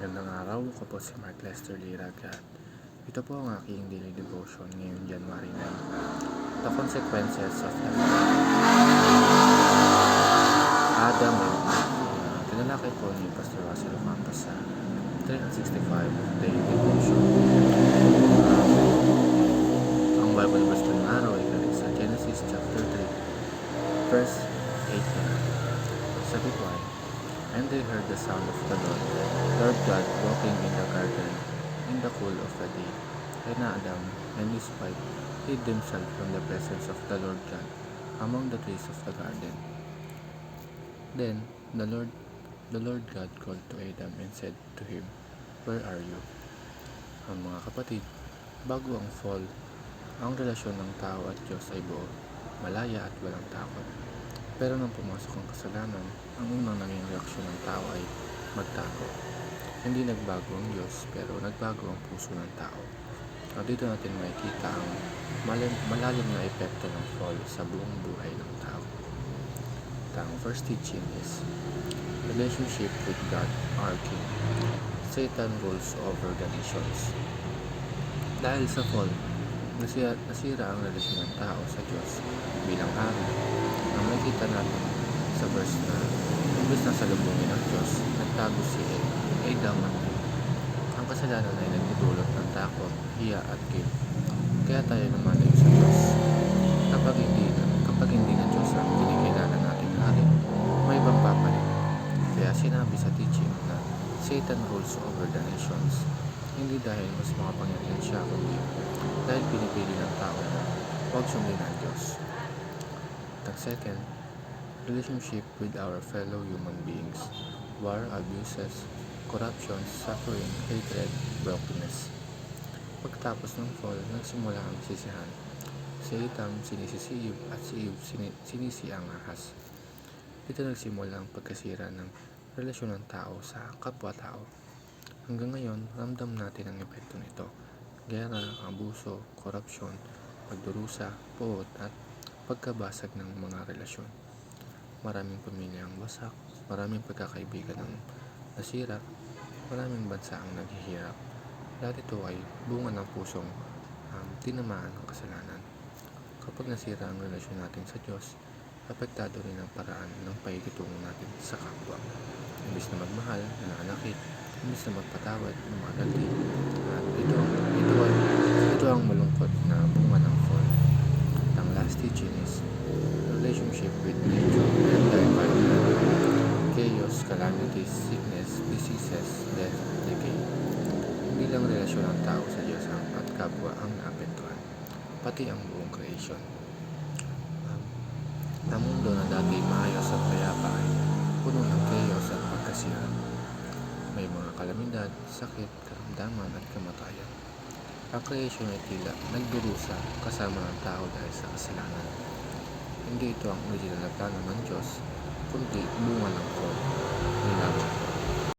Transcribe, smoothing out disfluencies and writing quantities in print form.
Magandang araw, ako po si Mark Lester Liraga at ito po ang aking daily devotion ngayong January 9. The consequences of the Adam and Eve. Tinalakay po ni Pastor Russell Ocampo sa 365 daily devotion. Ang Bible verse ng araw ay galing sa Genesis chapter 3 verse 8. Sabi po ay, "And they heard the sound of the Lord God walking in the garden in the cool of the day. And Adam and his wife hid themselves from the presence of the Lord God among the trees of the garden. Then the Lord God called to Adam and said to him, Where are you?" Ang mga kapatid, bago ang fall, ang relasyon ng tao at Diyos ay buo, malaya at walang takot. Pero nang pumasok ang kasalanan, ang unang naging reaksyon ng tao ay magtago. Hindi nagbago ang Diyos, pero nagbago ang puso ng tao. At dito natin makikita ang malalim na epekto ng fall sa buong buhay ng tao. Ang first teaching is relationship with God, our King. Satan rules over the nations. Dahil sa fall, nasira ang relasyon ng tao sa Diyos bilang hari. Ang makikita natin sa verse na imbes na salubungin ng Diyos, nagtago si Adam at Eve. Ang kasalanan ay nagdudulot ng takot, hiya at guilt. Kaya tayo lumalayo sa Diyos. Kapag hindi na Diyos ang kinikilala nating hari, may ibang papalit. Kaya sinabi sa teaching na Satan rules over the nations. Hindi dahil mas makapangyarihan siya, kundi dahil pinipili ng tao na huwag sundin ang Diyos. At second, relationship with our fellow human beings. War, abuses, corruption, suffering, hatred, brokenness. Pagkatapos ng fall, nagsimula ang sisihan. Si Adam sinisi si Eve at si Eve sinisi ang ahas. Dito nagsimula ang pagkasira ng relasyon ng tao sa kapwa-tao. Hanggang ngayon, ramdam natin ang epekto nito. Gera, abuso, korupsyon, pagdurusa, puot at pagkabasag ng mga relasyon. Maraming pamilya ang wasak, maraming pagkakaibigan ang nasira, maraming bansa ang naghihirap. Lahat ito ay bunga ng pusong tinamaan ng kasalanan. Kapag nasira ang relasyon natin sa Diyos, apektado rin ang paraan ng pakikitungo natin sa kapwa. Imbis na magmahal, nananakit, imbis na magpatawad, lumagaldi. At ito ang malungkot na bunga ng fall. Ang last teaching is relationship with nature and the environment. Chaos, calamities, sickness, diseases, death, decay. Hindi lang relasyon ng tao sa Diyos at kapwa ang naapektuhan, pati ang buong creation. Ang mundo na dati maayos at payapa ay puno ng chaos at pagkasira. May mga kalamidad, sakit, karamdaman at kamatayan. Ang creation ay tila nagdurusa kasama ng tao dahil sa kasalanan. Hindi ito ang original na plano ng Diyos, kundi bunga ng fall. Nilaban.